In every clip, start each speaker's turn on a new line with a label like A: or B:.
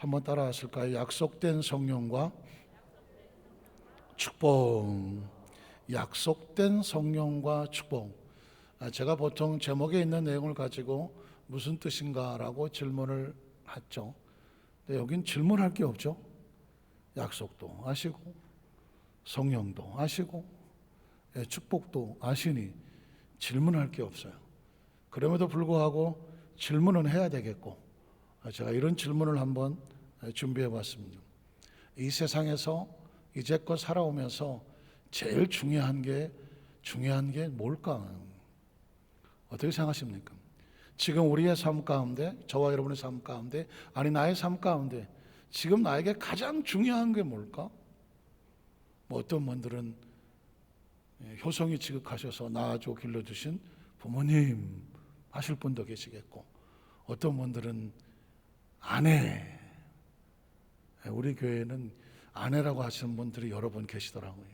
A: 한번 따라 하실까요? 약속된 성령과 축복. 약속된 성령과 축복. 제가 보통 제목에 있는 내용을 가지고 무슨 뜻인가라고 질문을 했죠. 근데 여긴 질문할 게 없죠. 약속도 아시고 성령도 아시고 축복도 아시니 질문할 게 없어요. 그럼에도 불구하고 질문은 해야 되겠고, 제가 이런 질문을 한번 준비해 봤습니다. 이 세상에서 이제껏 살아오면서 제일 중요한 게 뭘까? 어떻게 생각하십니까? 지금 우리의 삶 가운데, 저와 여러분의 삶 가운데, 아니 나의 삶 가운데 지금 나에게 가장 중요한 게 뭘까? 어떤 분들은 효성이 지극하셔서 낳아주고 길러주신 부모님 하실 분도 계시겠고, 어떤 분들은 아내, 우리 교회는 아내라고 하시는 분들이 여러 분 계시더라고요.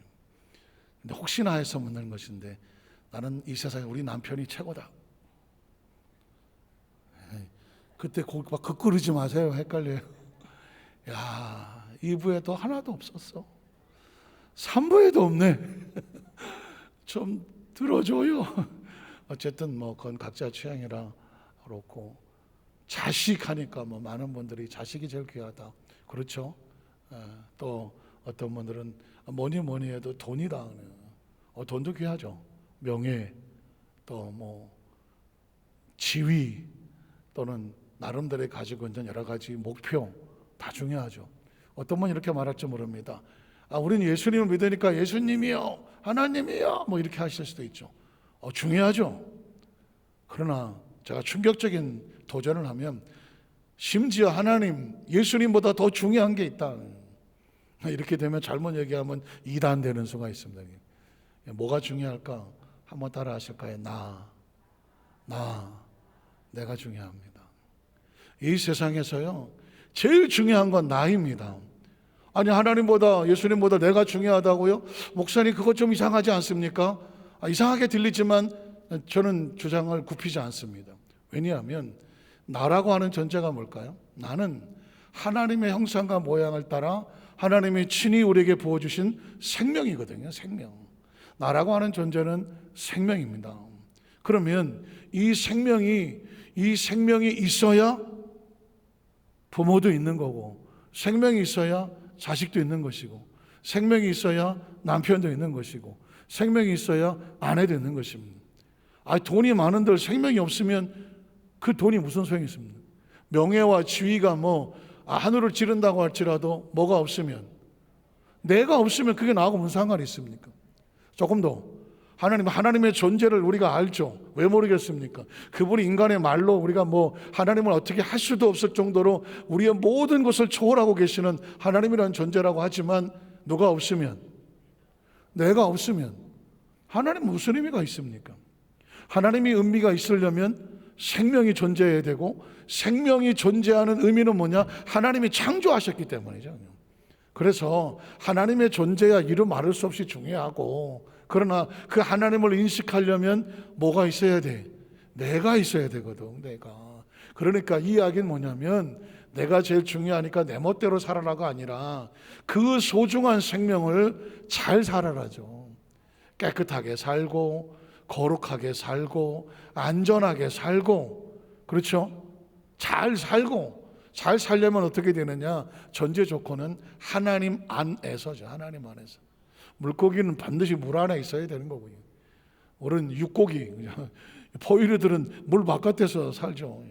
A: 근데 혹시나 해서 묻는 것인데, 나는 이 세상에 우리 남편이 최고다. 그때 막 그러지 마세요. 헷갈려요. 야, 2부에도 하나도 없었어. 3부에도 없네. 좀 들어줘요. 어쨌든 뭐 그건 각자 취향이라 그렇고, 자식 하니까 뭐 많은 분들이 자식이 제일 귀하다. 그렇죠. 또 어떤 분들은 뭐니 해도 돈이다. 돈도 귀하죠. 명예, 또 뭐 지위, 또는 나름대로 가지고 있는 여러 가지 목표 다 중요하죠. 어떤 분이 이렇게 말할지 모릅니다. 우리는 예수님을 믿으니까 예수님이요, 하나님이요, 뭐 이렇게 하실 수도 있죠. 중요하죠. 그러나 제가 충격적인 도전을 하면 심지어 하나님, 예수님보다 더 중요한 게 있다. 이렇게 되면 잘못 얘기하면 이단되는 수가 있습니다. 뭐가 중요할까? 한번 따라 하실까요? 내가 중요합니다. 이 세상에서요, 제일 중요한 건 나입니다. 아니, 하나님보다, 예수님보다 내가 중요하다고요? 목사님, 그것 좀 이상하지 않습니까? 이상하게 들리지만 저는 주장을 굽히지 않습니다. 왜냐하면 나라고 하는 존재가 뭘까요? 나는 하나님의 형상과 모양을 따라 하나님이 친히 우리에게 부어주신 생명이거든요. 생명. 나라고 하는 존재는 생명입니다. 그러면 이 생명이 있어야 부모도 있는 거고, 생명이 있어야 자식도 있는 것이고, 생명이 있어야 남편도 있는 것이고, 생명이 있어야 아내도 있는 것입니다. 돈이 많은들 생명이 없으면 그 돈이 무슨 소용이 있습니까? 명예와 지위가 하늘을 찌른다고 할지라도 뭐가 없으면, 내가 없으면 그게 나하고 무슨 상관이 있습니까? 조금 더 하나님의 존재를 우리가 알죠. 왜 모르겠습니까? 그분이 인간의 말로 우리가 하나님을 어떻게 할 수도 없을 정도로 우리의 모든 것을 초월하고 계시는 하나님이라는 존재라고 하지만, 누가 없으면, 내가 없으면 하나님 무슨 의미가 있습니까? 하나님이 의미가 있으려면 생명이 존재해야 되고, 생명이 존재하는 의미는 뭐냐? 하나님이 창조하셨기 때문이죠. 그래서 하나님의 존재야 이루 말할 수 없이 중요하고, 그러나 그 하나님을 인식하려면 뭐가 있어야 돼? 내가 있어야 되거든. 내가. 그러니까 이 이야기는 뭐냐면, 내가 제일 중요하니까 내 멋대로 살아라가 아니라 그 소중한 생명을 잘 살아라죠. 깨끗하게 살고, 거룩하게 살고, 안전하게 살고, 그렇죠? 잘 살려면 어떻게 되느냐? 전제 조건은 하나님 안에서죠. 하나님 안에서. 물고기는 반드시 물 안에 있어야 되는 거고요. 우리는 육고기, 포유류들은 물 바깥에서 살죠.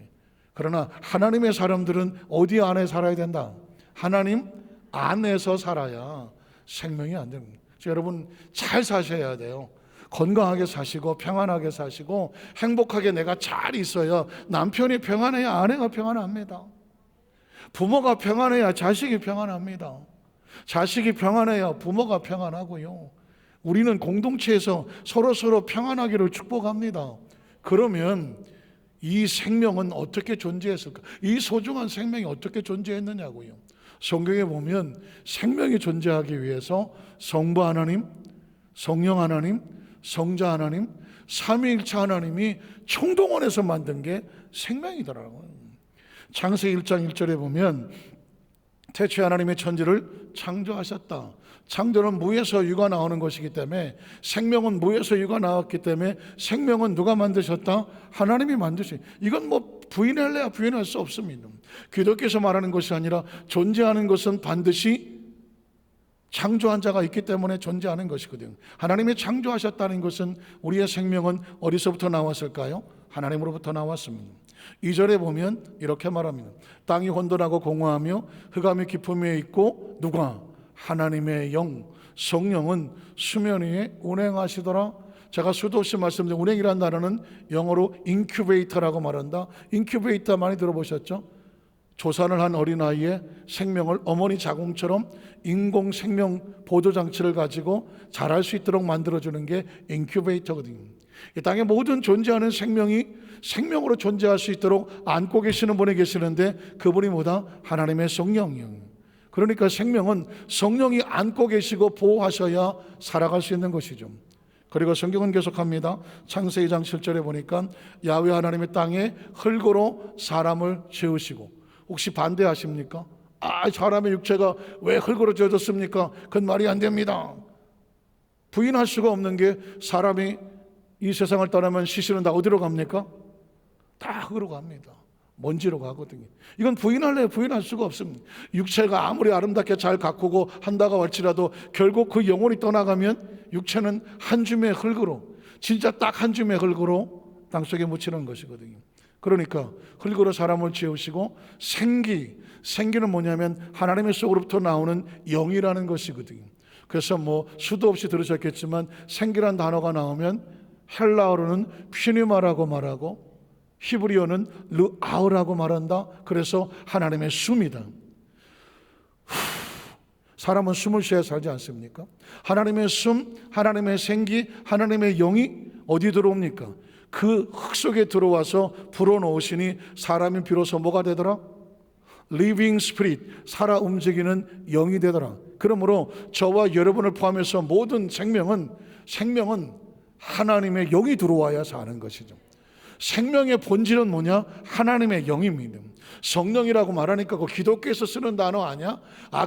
A: 그러나 하나님의 사람들은 어디 안에 살아야 된다? 하나님 안에서 살아야 생명이 안 됩니다. 여러분 잘 사셔야 돼요. 건강하게 사시고 평안하게 사시고 행복하게 내가 잘 있어야 남편이 평안해야 아내가 평안합니다. 부모가 평안해야 자식이 평안합니다. 자식이 평안해야 부모가 평안하고요. 우리는 공동체에서 서로 평안하기를 축복합니다. 그러면 이 생명은 어떻게 존재했을까? 이 소중한 생명이 어떻게 존재했느냐고요. 성경에 보면 생명이 존재하기 위해서 성부 하나님, 성령 하나님, 성자 하나님, 삼위일체 하나님이 총동원해서 만든 게 생명이더라고요. 창세기 1장 1절에 보면 태초에 하나님의 천지를 창조하셨다. 창조는 무에서 유가 나오는 것이기 때문에, 생명은 무에서 유가 나왔기 때문에 생명은 누가 만드셨다? 하나님이 만드신. 이건 뭐 부인할래야 부인할 수 없습니다. 기독교에서 말하는 것이 아니라 존재하는 것은 반드시 창조한 자가 있기 때문에 존재하는 것이거든요. 하나님이 창조하셨다는 것은 우리의 생명은 어디서부터 나왔을까요? 하나님으로부터 나왔습니다. 2절에 보면 이렇게 말합니다. 땅이 혼돈하고 공허하며 흑암이 깊음 위에 있고 누가? 하나님의 영, 성령은 수면 위에 운행하시더라. 제가 수도 없이 말씀드린 운행이라는 단어는 영어로 인큐베이터라고 말한다. 인큐베이터 많이 들어보셨죠? 조산을 한 어린아이의 생명을 어머니 자궁처럼 인공 생명 보조장치를 가지고 자랄 수 있도록 만들어주는 게 인큐베이터거든요. 이 땅에 모든 존재하는 생명이 생명으로 존재할 수 있도록 안고 계시는 분이 계시는데, 그분이 뭐다? 하나님의 성령이요. 그러니까 생명은 성령이 안고 계시고 보호하셔야 살아갈 수 있는 것이죠. 그리고 성경은 계속합니다. 창세기 2장 7절에 보니까 야훼 하나님의 땅에 흙으로 사람을 지으시고. 혹시 반대하십니까? 사람의 육체가 왜 흙으로 지어졌습니까? 그건 말이 안 됩니다. 부인할 수가 없는 게, 사람이 이 세상을 떠나면 시신은 다 어디로 갑니까? 다 흙으로 갑니다. 먼지로 가거든요. 이건 부인할래야 부인할 수가 없습니다. 육체가 아무리 아름답게 잘 가꾸고 한다고 할지라도 결국 그 영혼이 떠나가면 육체는 한 줌의 흙으로, 진짜 딱 한 줌의 흙으로 땅속에 묻히는 것이거든요. 그러니까 흙으로 사람을 지으시고, 생기는 뭐냐면 하나님의 속으로부터 나오는 영이라는 것이거든요. 그래서 뭐 수도 없이 들으셨겠지만 생기란 단어가 나오면 헬라어로는 퓨니마라고 말하고 히브리어는 르아우라고 말한다. 그래서 하나님의 숨이다. 사람은 숨을 쉬어야 살지 않습니까? 하나님의 숨, 하나님의 생기, 하나님의 영이 어디 들어옵니까? 그 흙 속에 들어와서 불어넣으시니 사람이 비로소 뭐가 되더라? Living Spirit, 살아 움직이는 영이 되더라. 그러므로 저와 여러분을 포함해서 모든 생명은 하나님의 영이 들어와야 사는 것이죠. 생명의 본질은 뭐냐? 하나님의 영입니다. 성령이라고 말하니까 그 기독교에서 쓰는 단어 아니야?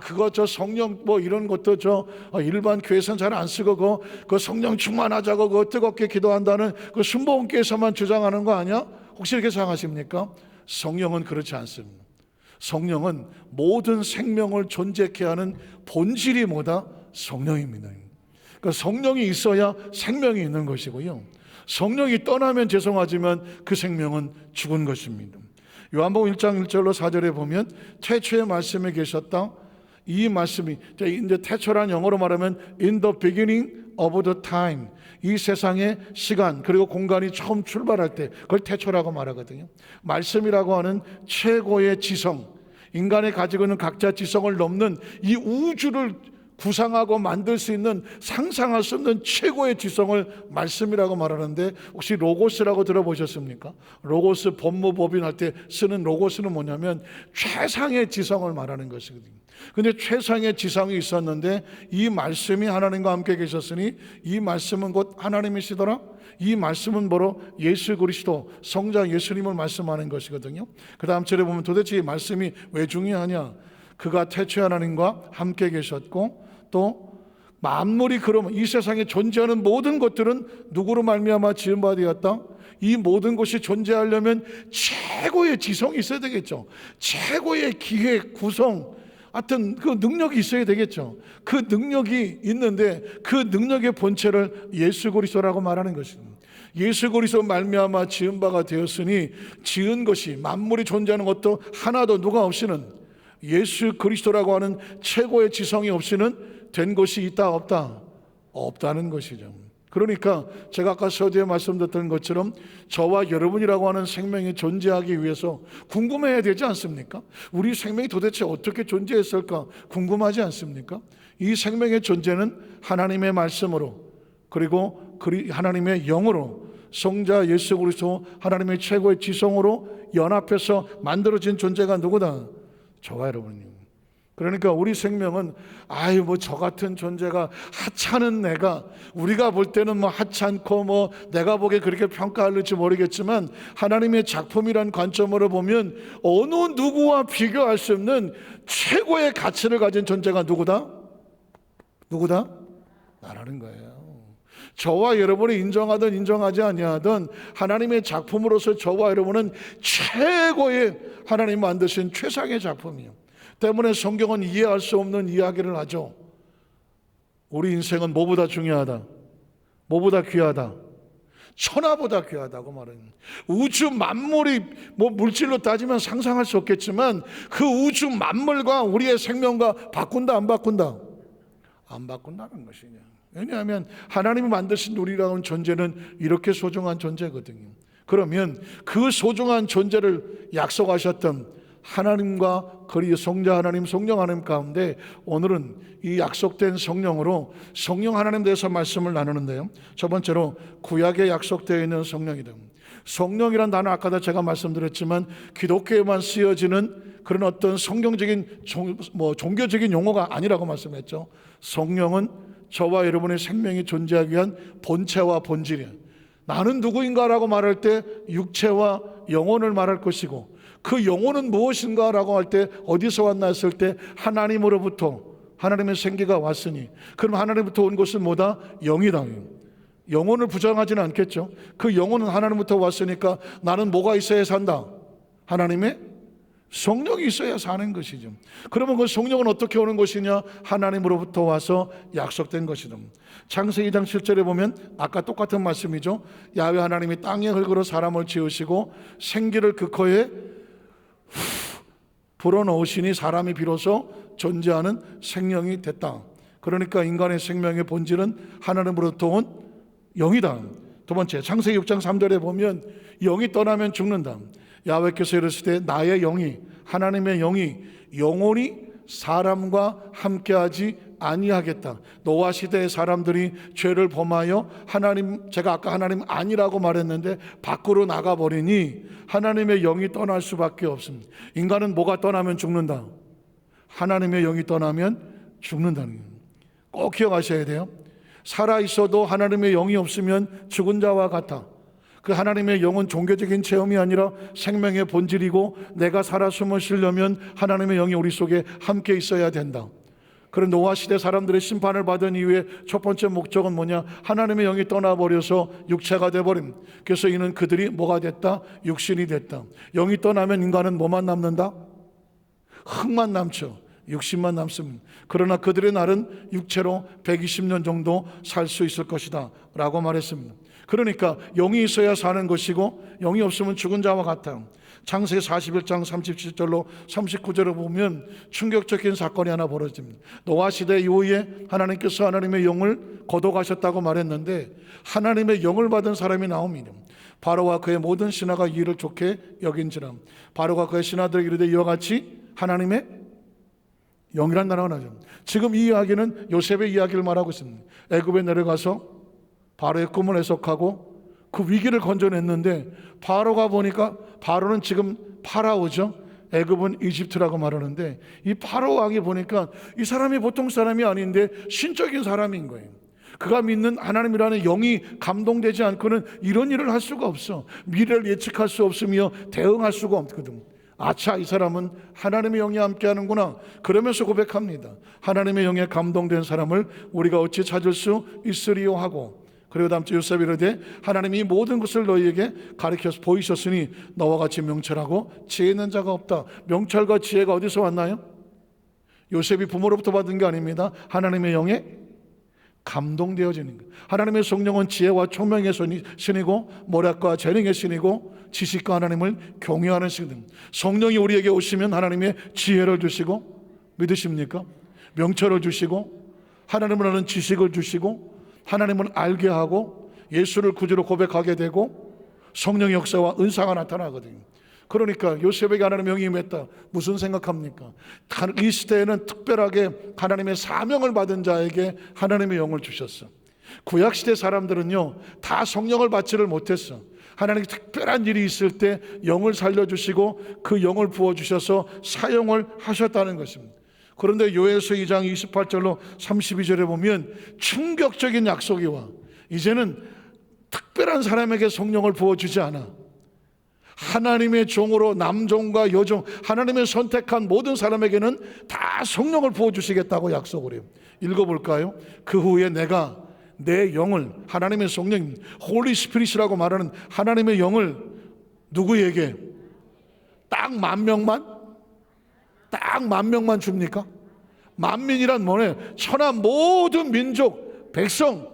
A: 그거 저 성령 뭐 이런 것도 저 일반 교회에서는 잘 안 쓰고 그 성령 충만하자고 그 뜨겁게 기도한다는 그 순복음교회에서만 주장하는 거 아니야? 혹시 이렇게 생각하십니까? 성령은 그렇지 않습니다. 성령은 모든 생명을 존재케 하는 본질이 뭐다? 성령입니다. 그러니까 성령이 있어야 생명이 있는 것이고요. 성령이 떠나면 죄송하지만 그 생명은 죽은 것입니다. 요한복음 1장 1절로 4절에 보면 태초의 말씀에 계셨다. 이 말씀이 이제 태초란 영어로 말하면 in the beginning of the time, 이 세상의 시간 그리고 공간이 처음 출발할 때 그걸 태초라고 말하거든요. 말씀이라고 하는 최고의 지성, 인간이 가지고 있는 각자 지성을 넘는 이 우주를 구상하고 만들 수 있는, 상상할 수 없는 최고의 지성을 말씀이라고 말하는데, 혹시 로고스라고 들어보셨습니까? 로고스 법무법인 할 때 쓰는 로고스는 뭐냐면 최상의 지성을 말하는 것이거든요. 근데 최상의 지성이 있었는데 이 말씀이 하나님과 함께 계셨으니 이 말씀은 곧 하나님이시더라. 이 말씀은 뭐로? 예수 그리스도 성자 예수님을 말씀하는 것이거든요. 그 다음 절에 보면 도대체 이 말씀이 왜 중요하냐? 그가 태초에 하나님과 함께 계셨고, 또 만물이, 그러면 이 세상에 존재하는 모든 것들은 누구로 말미암아 지은 바 되었다? 이 모든 것이 존재하려면 최고의 지성이 있어야 되겠죠. 최고의 기획, 구성, 하여튼 그 능력이 있어야 되겠죠. 그 능력이 있는데 그 능력의 본체를 예수 그리스도라고 말하는 것입니다. 예수 그리스도 말미암아 지은 바가 되었으니, 지은 것이, 만물이 존재하는 것도 하나도 누가 없이는, 예수 그리스도라고 하는 최고의 지성이 없이는 된 것이 있다 없다? 없다는 것이죠. 그러니까 제가 아까 서두에 말씀드렸던 것처럼 저와 여러분이라고 하는 생명이 존재하기 위해서 궁금해야 되지 않습니까? 우리 생명이 도대체 어떻게 존재했을까 궁금하지 않습니까? 이 생명의 존재는 하나님의 말씀으로, 그리고 하나님의 영으로, 성자 예수 그리스도 하나님의 최고의 지성으로 연합해서 만들어진 존재가 누구다? 저와 여러분입니다. 그러니까 우리 생명은 아유 뭐 저 같은 존재가 하찮은 내가 우리가 볼 때는 뭐 하찮고 뭐 내가 보기에 그렇게 평가할지 모르겠지만 하나님의 작품이란 관점으로 보면 어느 누구와 비교할 수 없는 최고의 가치를 가진 존재가 누구다? 누구다? 나라는 거예요. 저와 여러분이 인정하든 인정하지 아니하든 하나님의 작품으로서 저와 여러분은 최고의 하나님 만드신 최상의 작품이에요. 때문에 성경은 이해할 수 없는 이야기를 하죠. 우리 인생은 뭐보다 중요하다? 뭐보다 귀하다? 천하보다 귀하다고 말합니다. 우주 만물이 뭐 물질로 따지면 상상할 수 없겠지만 그 우주 만물과 우리의 생명과 바꾼다 안 바꾼다? 안 바꾼다는 것이냐. 왜냐하면 하나님이 만드신 우리라는 존재는 이렇게 소중한 존재거든요. 그러면 그 소중한 존재를 약속하셨던 하나님과 그리스도 성자 하나님, 성령 하나님 가운데 오늘은 이 약속된 성령으로 성령 하나님 대해서 말씀을 나누는데요. 첫 번째로 구약에 약속되어 있는 성령이다. 성령이란 단어 아까도 제가 말씀드렸지만 기독교에만 쓰여지는 그런 어떤 성경적인 종교적인 용어가 아니라고 말씀했죠. 성령은 저와 여러분의 생명이 존재하기 위한 본체와 본질이에요. 나는 누구인가라고 말할 때 육체와 영혼을 말할 것이고 그 영혼은 무엇인가 라고 할 때 어디서 왔나 했을 때 하나님으로부터 하나님의 생기가 왔으니 그럼 하나님부터 온 것은 뭐다? 영이다. 영혼을 부정하지는 않겠죠. 그 영혼은 하나님부터 왔으니까 나는 뭐가 있어야 산다? 하나님의 성령이 있어야 사는 것이죠. 그러면 그 성령은 어떻게 오는 것이냐? 하나님으로부터 와서 약속된 것이다. 창세기 2장 7절에 보면 아까 똑같은 말씀이죠. 야훼 하나님이 땅의 흙으로 사람을 지으시고 생기를 그 코에 불어넣으시니 사람이 비로소 존재하는 생명이 됐다. 그러니까 인간의 생명의 본질은 하나님으로부터 온 영이다. 두 번째, 창세기 6장 3절에 보면 영이 떠나면 죽는다. 야훼께서 이르시되 나의 영이 하나님의 영이 영원히 사람과 함께하지 아니하겠다. 노아 시대의 사람들이 죄를 범하여 하나님, 제가 아까 하나님 아니라고 말했는데 밖으로 나가버리니 하나님의 영이 떠날 수밖에 없습니다. 인간은 뭐가 떠나면 죽는다? 하나님의 영이 떠나면 죽는다는 거예요. 꼭 기억하셔야 돼요. 살아있어도 하나님의 영이 없으면 죽은 자와 같아. 그 하나님의 영은 종교적인 체험이 아니라 생명의 본질이고 내가 살아 숨을 쉬려면 하나님의 영이 우리 속에 함께 있어야 된다. 그런 노아 시대 사람들의 심판을 받은 이후에 첫 번째 목적은 뭐냐? 하나님의 영이 떠나버려서 육체가 돼버림. 그래서 이는 그들이 뭐가 됐다? 육신이 됐다. 영이 떠나면 인간은 뭐만 남는다? 흙만 남죠. 육신만 남습니다. 그러나 그들의 날은 육체로 120년 정도 살 수 있을 것이다 라고 말했습니다. 그러니까 영이 있어야 사는 것이고 영이 없으면 죽은 자와 같아요. 창세기 41장 37절로 39절을 보면 충격적인 사건이 하나 벌어집니다. 노아 시대 이후에 하나님께서 하나님의 영을 거둬가셨다고 말했는데 하나님의 영을 받은 사람이 나옵니다. 바로와 그의 모든 신하가 이 일을 좋게 여긴지라. 바로가 그의 신하들에게 이르되 이와 같이 하나님의 영이란 단어가 나죠. 지금 이 이야기는 요셉의 이야기를 말하고 있습니다. 애굽에 내려가서 바로의 꿈을 해석하고 그 위기를 건져냈는데 바로가 보니까 바로는 지금 파라오죠. 애굽은 이집트라고 말하는데 이 파라오 왕이 보니까 이 사람이 보통 사람이 아닌데 신적인 사람인 거예요. 그가 믿는 하나님이라는 영이 감동되지 않고는 이런 일을 할 수가 없어. 미래를 예측할 수 없으며 대응할 수가 없거든. 아차, 이 사람은 하나님의 영이 함께하는구나. 그러면서 고백합니다. 하나님의 영에 감동된 사람을 우리가 어찌 찾을 수 있으리요 하고, 그리고 다음 주 요셉이 이르되 하나님이 이 모든 것을 너희에게 가르쳐서 보이셨으니 너와 같이 명철하고 지혜 있는 자가 없다. 명철과 지혜가 어디서 왔나요? 요셉이 부모로부터 받은 게 아닙니다. 하나님의 영에 감동되어지는 것. 하나님의 성령은 지혜와 총명의 신이고 모략과 재능의 신이고 지식과 하나님을 경외하는 신입니다. 성령이 우리에게 오시면 하나님의 지혜를 주시고, 믿으십니까? 명철을 주시고 하나님을 아는 지식을 주시고 하나님을 알게 하고 예수를 구주로 고백하게 되고 성령의 역사와 은사가 나타나거든요. 그러니까 요셉에게 하나님의 영이 임했다. 무슨 생각합니까? 이 시대에는 특별하게 하나님의 사명을 받은 자에게 하나님의 영을 주셨어. 구약시대 사람들은요 다 성령을 받지를 못했어. 하나님이 특별한 일이 있을 때 영을 살려주시고 그 영을 부어주셔서 사용을 하셨다는 것입니다. 그런데 요엘서 2장 28절로 32절에 보면 충격적인 약속이 와. 이제는 특별한 사람에게 성령을 부어주지 않아. 하나님의 종으로 남종과 여종, 하나님의 선택한 모든 사람에게는 다 성령을 부어주시겠다고 약속을 해요. 읽어볼까요? 그 후에 내가 내 영을, 하나님의 성령, 홀리 스피릿이라고 말하는 하나님의 영을 누구에게? 딱 10,000명만? 딱 10,000명만 줍니까? 만민이란 뭐네? 천하 모든 민족, 백성,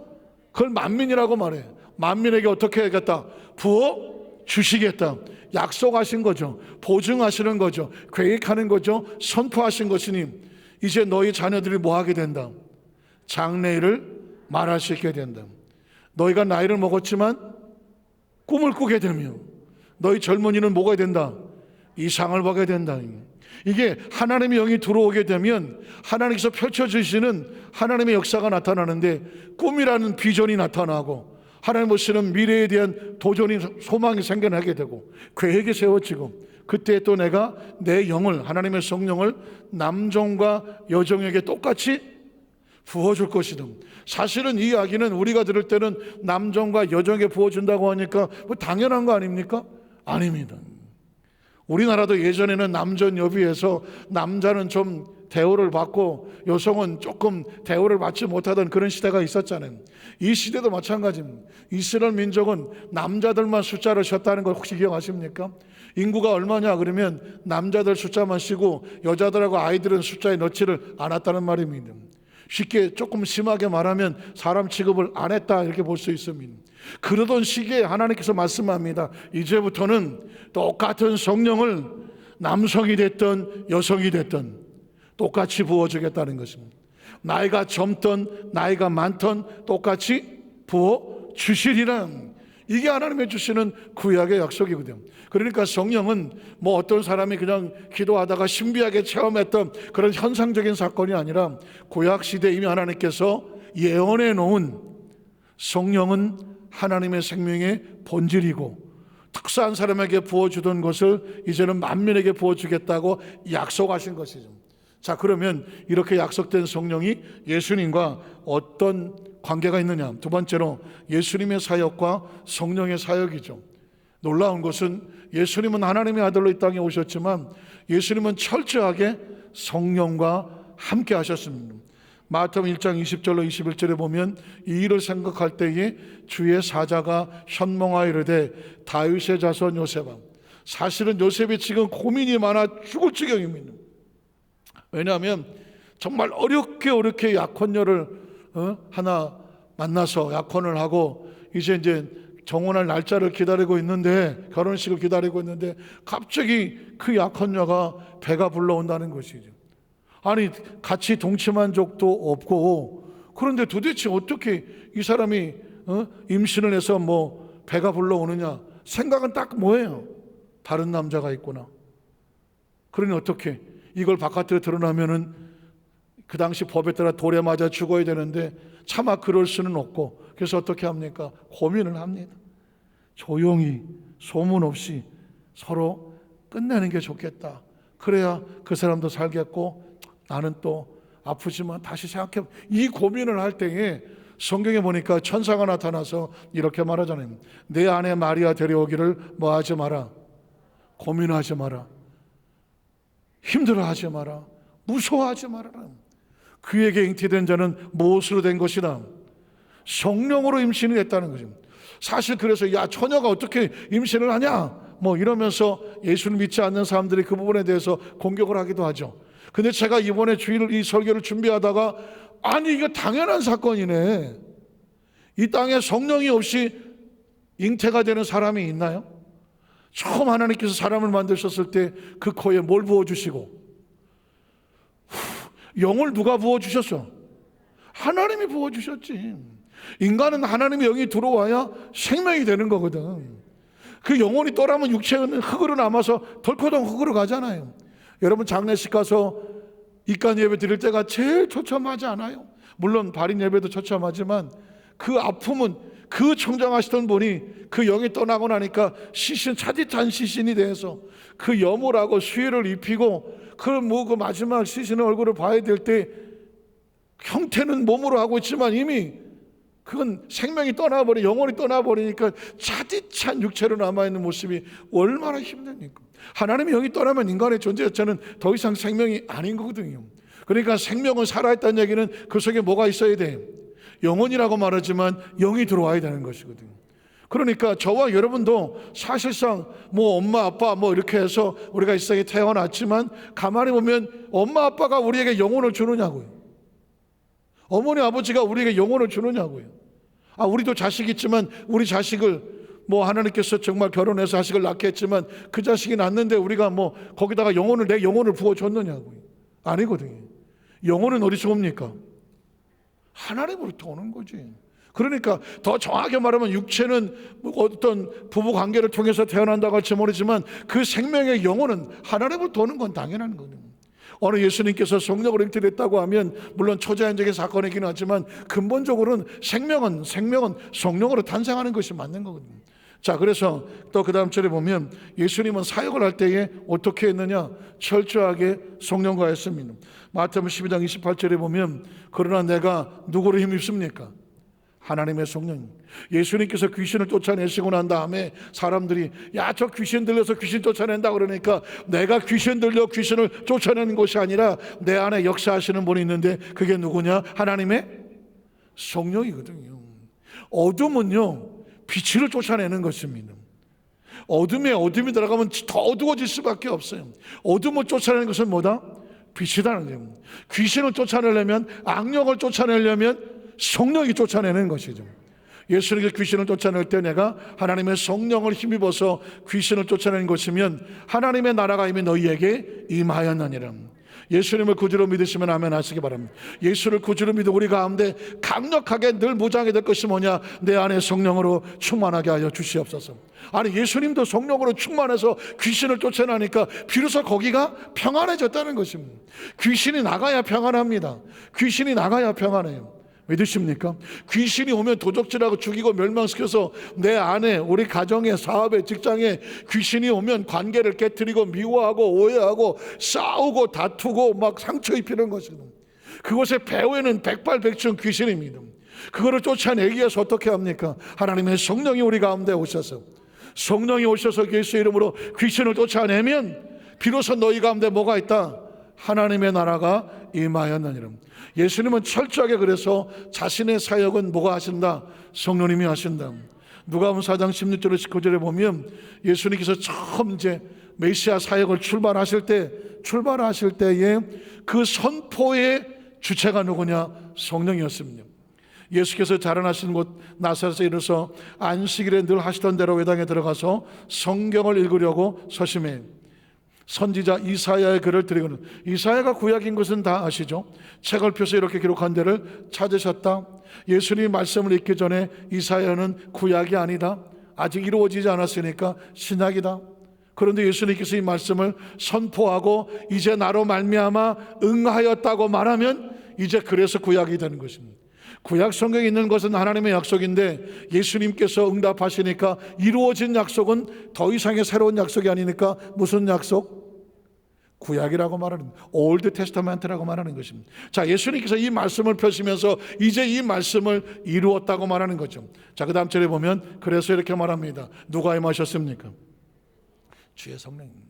A: 그걸 만민이라고 말해. 만민에게 어떻게 하겠다? 부어 주시겠다. 약속하신 거죠. 보증하시는 거죠. 계획하는 거죠. 선포하신 것이니 이제 너희 자녀들이 뭐 하게 된다? 장래일을 말할 수 있게 된다. 너희가 나이를 먹었지만 꿈을 꾸게 되며 너희 젊은이는 뭐가 된다? 이상을 보게 된다. 이게 하나님의 영이 들어오게 되면 하나님께서 펼쳐주시는 하나님의 역사가 나타나는데, 꿈이라는 비전이 나타나고 하나님 보시는 미래에 대한 도전이, 소망이 생겨나게 되고 계획이 세워지고, 그때 또 내가 내 영을, 하나님의 성령을 남종과 여종에게 똑같이 부어줄 것이다. 사실은 이 이야기는 우리가 들을 때는 남종과 여종에게 부어준다고 하니까 뭐 당연한 거 아닙니까? 아닙니다. 우리나라도 예전에는 남전여비해서 남자는 좀 대우를 받고 여성은 조금 대우를 받지 못하던 그런 시대가 있었잖아요. 이 시대도 마찬가지입니다. 이스라엘 민족은 남자들만 숫자를 쉬었다는 걸 혹시 기억하십니까? 인구가 얼마냐 그러면 남자들 숫자만 쉬고 여자들하고 아이들은 숫자에 넣지를 않았다는 말입니다. 쉽게 조금 심하게 말하면 사람 취급을 안 했다, 이렇게 볼 수 있습니다. 그러던 시기에 하나님께서 말씀합니다. 이제부터는 똑같은 성령을 남성이 됐든 여성이 됐든 똑같이 부어주겠다는 것입니다. 나이가 젊든 나이가 많든 똑같이 부어주시리라. 이게 하나님이 주시는 구약의 약속이거든요. 그러니까 성령은 뭐 어떤 사람이 그냥 기도하다가 신비하게 체험했던 그런 현상적인 사건이 아니라 구약시대에 이미 하나님께서 예언해 놓은, 성령은 하나님의 생명의 본질이고 특수한 사람에게 부어주던 것을 이제는 만민에게 부어주겠다고 약속하신 것이죠. 자, 그러면 이렇게 약속된 성령이 예수님과 어떤 관계가 있느냐? 두 번째로 예수님의 사역과 성령의 사역이죠. 놀라운 것은 예수님은 하나님의 아들로 이 땅에 오셨지만 예수님은 철저하게 성령과 함께 하셨습니다. 마태복음 1장 20절로 21절에 보면 이 일을 생각할 때에 주의 사자가 현몽하여 이르되 다윗의 자손 요셉아. 사실은 요셉이 지금 고민이 많아 죽을 지경입니다. 왜냐하면 정말 어렵게 약혼녀를 하나 만나서 약혼을 하고 이제 정혼할 날짜를 기다리고 있는데, 결혼식을 기다리고 있는데 갑자기 그 약혼녀가 배가 불러온다는 것이죠. 아니 같이 동침한 적도 없고, 그런데 도대체 어떻게 이 사람이 임신을 해서 뭐 배가 불러오느냐? 생각은 딱 뭐예요? 다른 남자가 있구나. 그러니 어떻게 이걸 바깥으로 드러나면은 그 당시 법에 따라 돌에 맞아 죽어야 되는데 차마 그럴 수는 없고, 그래서 어떻게 합니까? 고민을 합니다. 조용히 소문 없이 서로 끝내는 게 좋겠다. 그래야 그 사람도 살겠고 나는 또 아프지만 다시 생각해. 이 고민을 할 때에 성경에 보니까 천사가 나타나서 이렇게 말하잖아요. 내 아내 마리아 데려오기를 뭐 하지 마라. 고민하지 마라. 힘들어하지 마라. 무서워하지 말아라. 그에게 잉태된 자는 무엇으로 된 것이다? 성령으로 임신이 됐다는 거죠. 사실 그래서 야, 처녀가 어떻게 임신을 하냐? 뭐 이러면서 예수를 믿지 않는 사람들이 그 부분에 대해서 공격을 하기도 하죠. 근데 제가 이번에 이 설교를 준비하다가 아니 이거 당연한 사건이네. 이 땅에 성령이 없이 잉태가 되는 사람이 있나요? 처음 하나님께서 사람을 만드셨을 때 그 코에 뭘 부어주시고 영을 누가 부어주셨어? 하나님이 부어주셨지. 인간은 하나님의 영이 들어와야 생명이 되는 거거든. 그 영혼이 떠나면 육체는 흙으로 남아서 덜커덩 흙으로 가잖아요. 여러분 장례식 가서 입간 예배 드릴 때가 제일 처참하지 않아요? 물론 발인 예배도 처참하지만 그 아픔은, 그 청정하시던 분이 그 영이 떠나고 나니까 시신, 차디찬 시신이 돼서 그 염을하고 수혜를 입히고 그 마지막 시신의 얼굴을 봐야 될 때 형태는 몸으로 하고 있지만 이미 그건 생명이 떠나버리, 영혼이 떠나버리니까 차디찬 육체로 남아있는 모습이 얼마나 힘듭니까? 하나님의 영이 떠나면 인간의 존재 자체는 더 이상 생명이 아닌 거거든요. 그러니까 생명은 살아있다는 얘기는 그 속에 뭐가 있어야 돼? 영혼이라고 말하지만 영이 들어와야 되는 것이거든요. 그러니까 저와 여러분도 사실상 엄마 아빠 이렇게 해서 우리가 이 세상에 태어났지만 가만히 보면 엄마 아빠가 우리에게 영혼을 주느냐고요. 어머니 아버지가 우리에게 영혼을 주느냐고요. 우리도 자식 있지만 우리 자식을 하나님께서 정말 결혼해서 자식을 낳게 했지만 그 자식이 낳는데 우리가 거기다가 내 영혼을 부어줬느냐고요. 아니거든요. 영혼은 어디서 옵니까? 하나님으로부터 오는 거지. 그러니까 더 정확하게 말하면 육체는 어떤 부부 관계를 통해서 태어난다고 할지 모르지만 그 생명의 영혼은 하나님으로부터 오는 건 당연한 거예요. 어느 예수님께서 성령을 잉태했다고 하면 물론 초자연적인 사건이긴 하지만 근본적으로는 생명은 성령으로 탄생하는 것이 맞는 거거든요. 자, 그래서 또 그 다음 절에 보면 예수님은 사역을 할 때에 어떻게 했느냐? 철저하게 성령과 했습니다. 마태복음 12장 28절에 보면 그러나 내가 누구를 힘입습니까? 하나님의 성령. 예수님께서 귀신을 쫓아내시고 난 다음에 사람들이 저 귀신 들려서 귀신 쫓아낸다 그러니까 내가 귀신 들려 귀신을 쫓아내는 것이 아니라 내 안에 역사하시는 분이 있는데 그게 누구냐? 하나님의 성령이거든요. 어둠은요 빛을 쫓아내는 것입니다. 어둠이 들어가면 더 어두워질 수밖에 없어요. 어둠을 쫓아내는 것은 뭐다? 빛이라는 거예요. 귀신을 쫓아내려면, 악령을 쫓아내려면 성령이 쫓아내는 것이죠. 예수님께 귀신을 쫓아낼 때 내가 하나님의 성령을 힘입어서 귀신을 쫓아내는 것이면 하나님의 나라가 이미 너희에게 임하였느니라. 예수님을 구주로 믿으시면 아멘 하시기 바랍니다. 예수를 구주로 믿어 우리 가운데 강력하게 늘 무장이 될 것이 뭐냐? 내 안에 성령으로 충만하게 하여 주시옵소서. 예수님도 성령으로 충만해서 귀신을 쫓아내니까 비로소 거기가 평안해졌다는 것입니다. 귀신이 나가야 평안합니다. 귀신이 나가야 평안해요. 믿으십니까? 귀신이 오면 도적질하고 죽이고 멸망시켜서 내 안에 우리 가정에 사업에 직장에 귀신이 오면 관계를 깨트리고 미워하고 오해하고 싸우고 다투고 막 상처 입히는 것입니다. 그것의 배후에는 백발백중 귀신입니다. 그거를 쫓아내기 위해서 어떻게 합니까? 하나님의 성령이 우리 가운데 오셔서 예수의 이름으로 귀신을 쫓아내면 비로소 너희 가운데 뭐가 있다? 하나님의 나라가 임하였느니라. 예수님은 철저하게 그래서 자신의 사역은 뭐가 하신다? 성령님이 하신다. 누가복음 4장 16절에 19절에 보면 예수님께서 처음 이제 메시아 사역을 출발하실 때에 그 선포의 주체가 누구냐? 성령이었습니다. 예수께서 자라나신 곳 나사렛에 이르러서 안식일에 늘 하시던 대로 회당에 들어가서 성경을 읽으려고 서심해 선지자 이사야의 글을 드리고는, 이사야가 구약인 것은 다 아시죠? 책을 펴서 이렇게 기록한 데를 찾으셨다. 예수님이 말씀을 읽기 전에 이사야는 구약이 아니다, 아직 이루어지지 않았으니까 신약이다. 그런데 예수님께서 이 말씀을 선포하고 이제 나로 말미암아 응하였다고 말하면 이제 그래서 구약이 되는 것입니다. 구약 성경에 있는 것은 하나님의 약속인데 예수님께서 응답하시니까 이루어진 약속은 더 이상의 새로운 약속이 아니니까 무슨 약속? 구약이라고 말하는, 올드 테스터멘트라고 말하는 것입니다. 자, 예수님께서 이 말씀을 펴시면서 이제 이 말씀을 이루었다고 말하는 거죠. 자, 그 다음 절에 보면 그래서 이렇게 말합니다. 누가 임하셨습니까? 주의 성령입니다.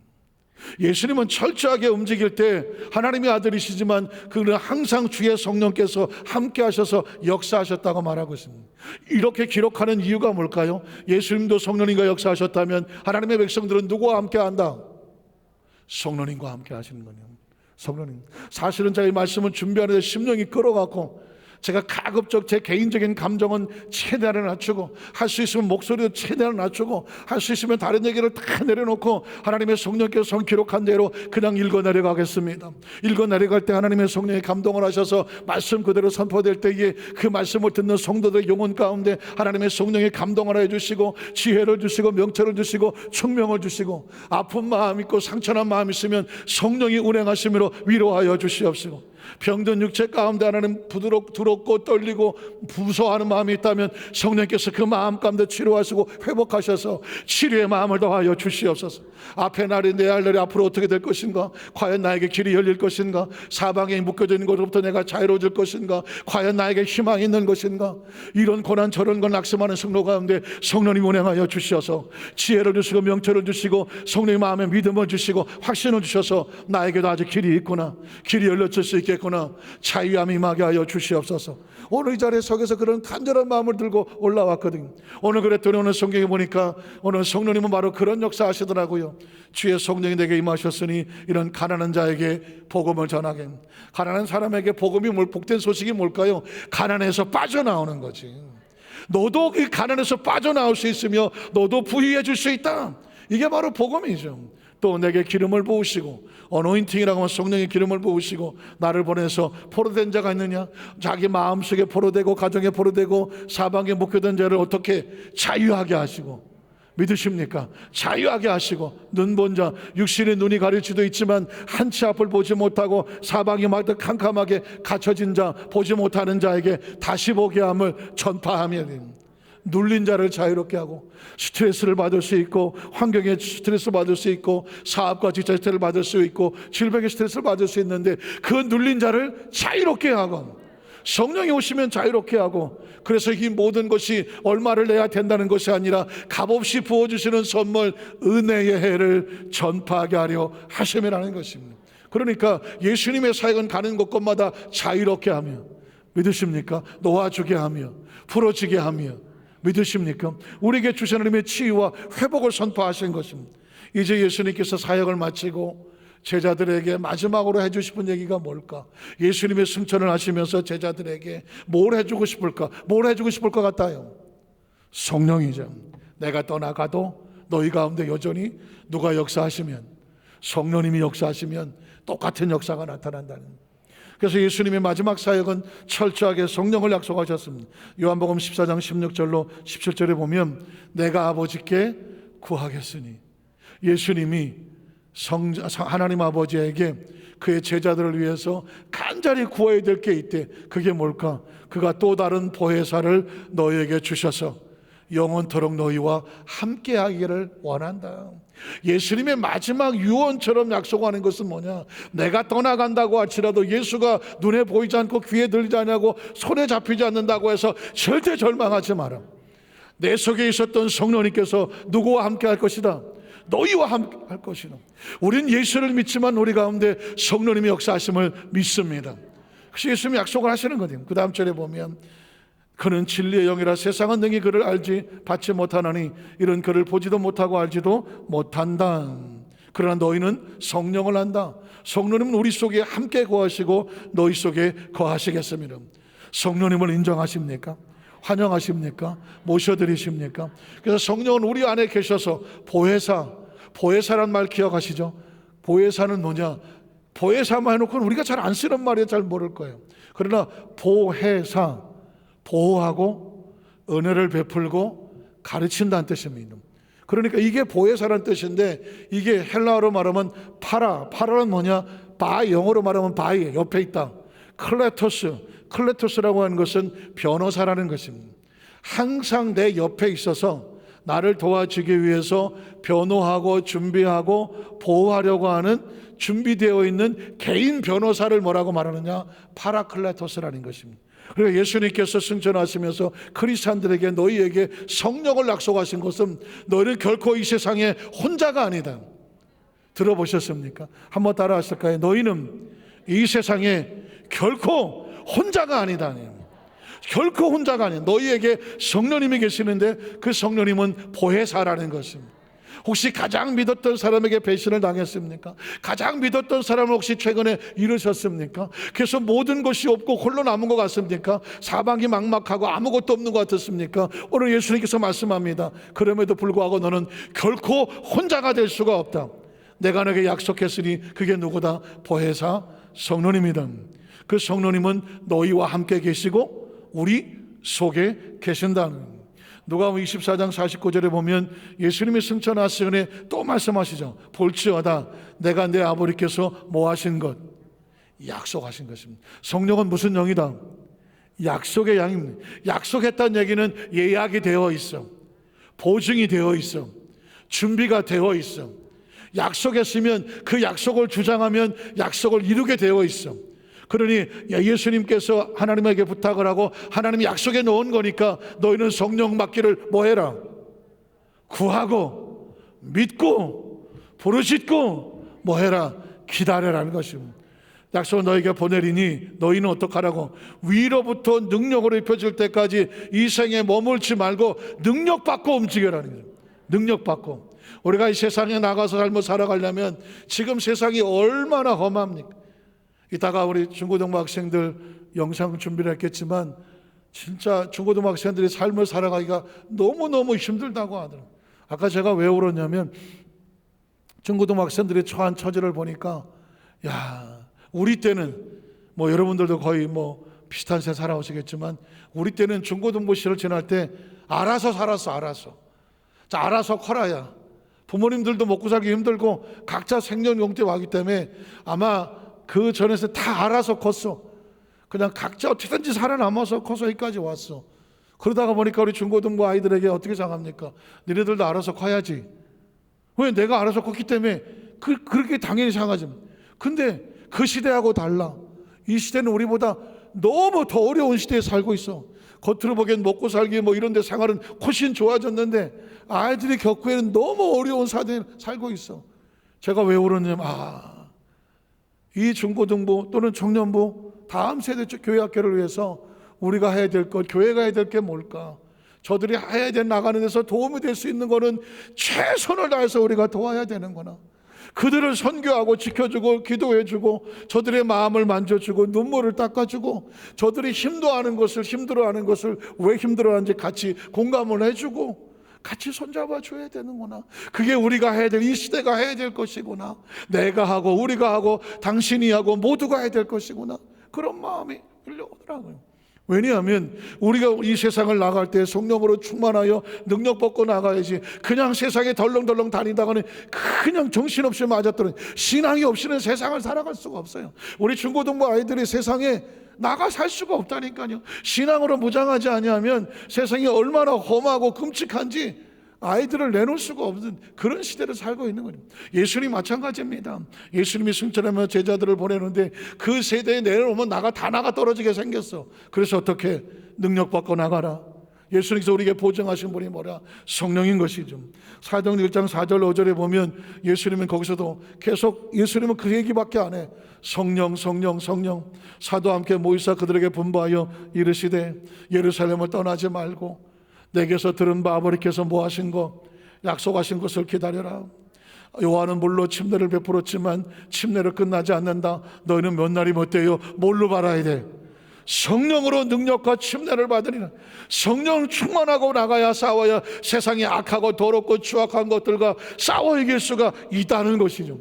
A: 예수님은 철저하게 움직일 때 하나님의 아들이시지만 그는 항상 주의 성령께서 함께 하셔서 역사하셨다고 말하고 있습니다. 이렇게 기록하는 이유가 뭘까요? 예수님도 성령님과 역사하셨다면 하나님의 백성들은 누구와 함께 한다? 성령님과 함께 하시는 거예요. 성령님. 사실은 제가 이 말씀을 준비하는데 심령이 끌어갖고 제가 가급적 제 개인적인 감정은 최대한 낮추고, 할 수 있으면 목소리도 최대한 낮추고, 할 수 있으면 다른 얘기를 다 내려놓고 하나님의 성령께서 기록한 대로 그냥 읽어 내려가겠습니다. 읽어 내려갈 때 하나님의 성령이 감동을 하셔서 말씀 그대로 선포될 때에 그 말씀을 듣는 성도들의 영혼 가운데 하나님의 성령이 감동을 해주시고 지혜를 주시고 명철을 주시고 총명을 주시고, 아픈 마음 있고 상처난 마음 있으면 성령이 운행하심으로 위로하여 주시옵시고, 병든 육체 가운데 하나님 두렵고 떨리고 무서워하는 마음이 있다면 성령께서 그 마음 가운데 치료하시고 회복하셔서 치료의 마음을 더하여 주시옵소서. 앞에 날이 내 할 날이 앞으로 어떻게 될 것인가? 과연 나에게 길이 열릴 것인가? 사방에 묶여져 있는 것으로부터 내가 자유로워질 것인가? 과연 나에게 희망이 있는 것인가? 이런 고난 저런 건 낙심하는 성도 가운데 성령님 운행하여 주셔서 지혜를 주시고 명철을 주시고 성령의 마음에 믿음을 주시고 확신을 주셔서 나에게도 아직 길이 있구나, 길이 열려질 수 있겠구나, 자유함이 임하게 하여 주시옵소서. 오늘 이 자리에 서게서 그런 간절한 마음을 들고 올라왔거든요. 오늘 그랬더니 오늘 성경에 보니까 오늘 성령님은 바로 그런 역사 하시더라고요. 주의 성령이 내게 임하셨으니 이런 가난한 자에게 복음을 전하게. 가난한 사람에게 복음이 복된 소식이 뭘까요? 가난에서 빠져나오는 거지. 너도 그 가난에서 빠져나올 수 있으며 너도 부유해질 수 있다. 이게 바로 복음이죠. 또 내게 기름을 부으시고, 어노인팅이라고 하면 성령의 기름을 부으시고 나를 보내서 포로된 자가 있느냐, 자기 마음속에 포로되고 가정에 포로되고 사방에 묶여든 자를 어떻게 자유하게 하시고, 믿으십니까? 자유하게 하시고, 눈본 자, 육신의 눈이 가릴 수도 있지만 한치 앞을 보지 못하고 사방이 막 캄캄하게 갇혀진 자, 보지 못하는 자에게 다시 보게 함을 전파하며 눌린 자를 자유롭게 하고, 스트레스를 받을 수 있고, 환경에 스트레스 받을 수 있고, 사업과 직장 스트레스를 받을 수 있고, 질병의 스트레스를 받을 수 있는데 그 눌린 자를 자유롭게 하고, 성령이 오시면 자유롭게 하고, 그래서 이 모든 것이 얼마를 내야 된다는 것이 아니라 값없이 부어주시는 선물 은혜의 해를 전파하게 하려 하심이라는 것입니다. 그러니까 예수님의 사역은 가는 곳곳마다 자유롭게 하며, 믿으십니까? 놓아주게 하며 풀어지게 하며, 믿으십니까? 우리에게 주신 하나님의 치유와 회복을 선포하신 것입니다. 이제 예수님께서 사역을 마치고 제자들에게 마지막으로 해주고 싶은 얘기가 뭘까? 예수님의 승천을 하시면서 제자들에게 뭘 해주고 싶을까? 뭘 해주고 싶을 것 같아요? 성령이죠. 내가 떠나가도 너희 가운데 여전히 누가 역사하시면, 성령님이 역사하시면 똑같은 역사가 나타난다는. 그래서 예수님의 마지막 사역은 철저하게 성령을 약속하셨습니다. 요한복음 14장 16절로 17절에 보면 내가 아버지께 구하겠으니, 예수님이 하나님 아버지에게 그의 제자들을 위해서 간절히 구해야 될 게 있대. 그게 뭘까? 그가 또 다른 보혜사를 너희에게 주셔서 영원토록 너희와 함께하기를 원한다. 예수님의 마지막 유언처럼 약속하는 것은 뭐냐? 내가 떠나간다고 할지라도 예수가 눈에 보이지 않고 귀에 들리지 않고 손에 잡히지 않는다고 해서 절대 절망하지 마라. 내 속에 있었던 성령님께서 누구와 함께 할 것이다? 너희와 함께 할 것이다. 우린 예수를 믿지만 우리 가운데 성령님의 역사하심을 믿습니다. 그래서 예수님이 약속을 하시는 거예요. 그 다음 절에 보면 그는 진리의 영이라 세상은 능히 그를 받지 못하나니 이런 그를 보지도 못하고 알지도 못한다. 그러나 너희는 성령을 안다. 성령님은 우리 속에 함께 거하시고 너희 속에 거하시겠습니다. 성령님을 인정하십니까? 환영하십니까? 모셔드리십니까? 그래서 성령은 우리 안에 계셔서 보혜사란 말 기억하시죠? 보혜사는 뭐냐? 보혜사만 해놓고는 우리가 잘 안 쓰는 말이에요. 잘 모를 거예요. 그러나 보혜사, 보호하고 은혜를 베풀고 가르친다는 뜻입니다. 그러니까 이게 보혜사라는 뜻인데, 이게 헬라어로 말하면 파라는 뭐냐? 영어로 말하면 바이, 옆에 있다. 클레토스라고 하는 것은 변호사라는 것입니다. 항상 내 옆에 있어서 나를 도와주기 위해서 변호하고 준비하고 보호하려고 하는 준비되어 있는 개인 변호사를 뭐라고 말하느냐? 파라클레토스라는 것입니다. 그리고 예수님께서 승천하시면서 크리스찬들에게 너희에게 성령을 약속하신 것은 너희는 결코 이 세상에 혼자가 아니다. 들어보셨습니까? 한번 따라 하실까요? 너희는 이 세상에 결코 혼자가 아니다. 결코 혼자가 아니에요. 너희에게 성령님이 계시는데 그 성령님은 보혜사라는 것입니다. 혹시 가장 믿었던 사람에게 배신을 당했습니까? 가장 믿었던 사람을 혹시 최근에 잃으셨습니까? 그래서 모든 것이 없고 홀로 남은 것 같습니까? 사방이 막막하고 아무것도 없는 것 같았습니까? 오늘 예수님께서 말씀합니다. 그럼에도 불구하고 너는 결코 혼자가 될 수가 없다. 내가 너에게 약속했으니 그게 누구다? 보혜사 성령님이다. 그 성령님은 너희와 함께 계시고 우리 속에 계신다는. 누가복음 24장 49절에 보면 예수님이 승천하시니 또 말씀하시죠. 볼지어다 내가 내 아버지께서 뭐 하신 것, 약속하신 것입니다. 성령은 무슨 영이다? 약속의 양입니다. 약속했다는 얘기는 예약이 되어 있어, 보증이 되어 있어, 준비가 되어 있어. 약속했으면 그 약속을 주장하면 약속을 이루게 되어 있어. 그러니 예수님께서 하나님에게 부탁을 하고 하나님이 약속해 놓은 거니까 너희는 성령 받기를 뭐 해라? 구하고 믿고 부르짖고 뭐 해라? 기다려라는 것입니다. 약속을 너희에게 보내리니 너희는 어떡하라고? 위로부터 능력으로 입혀질 때까지 이 생에 머물지 말고 능력 받고 움직여라는 거예요. 능력 받고. 우리가 이 세상에 나가서 삶을 살아가려면 지금 세상이 얼마나 험합니까? 이따가 우리 중고등부 학생들 영상 준비를 했겠지만 진짜 중고등부 학생들이 삶을 살아가기가 너무너무 힘들다고 하더라고요. 아까 제가 왜 울었냐면 중고등부 학생들이 처한 처지를 보니까 야, 우리 때는 뭐 여러분들도 거의 뭐 비슷한 세 살아오시겠지만 우리 때는 중고등부 시를 지날 때 알아서 살았어. 알아서 커라야. 부모님들도 먹고 살기 힘들고 각자 생년용태 하기 때문에 아마 그 전에서 다 알아서 컸어. 그냥 각자 어떻게든지 살아남아서 커서 여기까지 왔어. 그러다가 보니까 우리 중고등부 아이들에게 어떻게 생각합니까? 너네들도 알아서 커야지. 왜? 내가 알아서 컸기 때문에 그렇게 당연히 생각하지. 근데 그 시대하고 달라. 이 시대는 우리보다 너무 더 어려운 시대에 살고 있어. 겉으로 보기엔 먹고 살기 뭐 이런 데 생활은 훨씬 좋아졌는데 아이들이 겪기에는 너무 어려운 사대에 살고 있어. 제가 왜 울었냐면 이 중고등부 또는 청년부 다음 세대 교회학교를 위해서 우리가 해야 될 것, 교회가 해야 될 게 뭘까? 저들이 해야 될 나가는 데서 도움이 될 수 있는 거는 최선을 다해서 우리가 도와야 되는구나. 그들을 선교하고 지켜주고 기도해주고 저들의 마음을 만져주고 눈물을 닦아주고 저들이 힘들어하는 것을 왜 힘들어하는지 같이 공감을 해주고 같이 손잡아 줘야 되는구나. 그게 우리가 해야 될, 이 시대가 해야 될 것이구나. 내가 하고 우리가 하고 당신이 하고 모두가 해야 될 것이구나. 그런 마음이 들려오더라고요. 왜냐하면 우리가 이 세상을 나갈 때 성령으로 충만하여 능력 받고 나가야지. 그냥 세상에 덜렁덜렁 다니다가는 그냥 정신없이 맞았더니 신앙이 없이는 세상을 살아갈 수가 없어요. 우리 중고등부 아이들이 세상에 나가 살 수가 없다니까요. 신앙으로 무장하지 아니하면 세상이 얼마나 험하고 끔찍한지 아이들을 내놓을 수가 없는 그런 시대를 살고 있는 거예요. 예수님 마찬가지입니다. 예수님이 승천하며 제자들을 보내는데 그 세대에 내려오면 다 나가 떨어지게 생겼어. 그래서 어떻게? 능력 받고 나가라. 예수님께서 우리에게 보증하신 분이 뭐라? 성령인 것이죠. 사도행전 1장 4절 5절에 보면 예수님은 거기서도 계속 예수님은 그 얘기밖에 안 해. 성령 사도와 함께 모이사 그들에게 분부하여 이르시되 예루살렘을 떠나지 말고 내게서 들은 바 아버지께서 뭐 하신 것 약속하신 것을 기다려라. 요한은 물로 침례를 베풀었지만 침례를 끝나지 않는다. 너희는 몇 날이 못 돼요. 뭘로 받아야 돼? 성령으로 능력과 침례를 받으리라. 성령 충만하고 나가야 싸워야 세상이 악하고 더럽고 추악한 것들과 싸워 이길 수가 있다는 것이죠.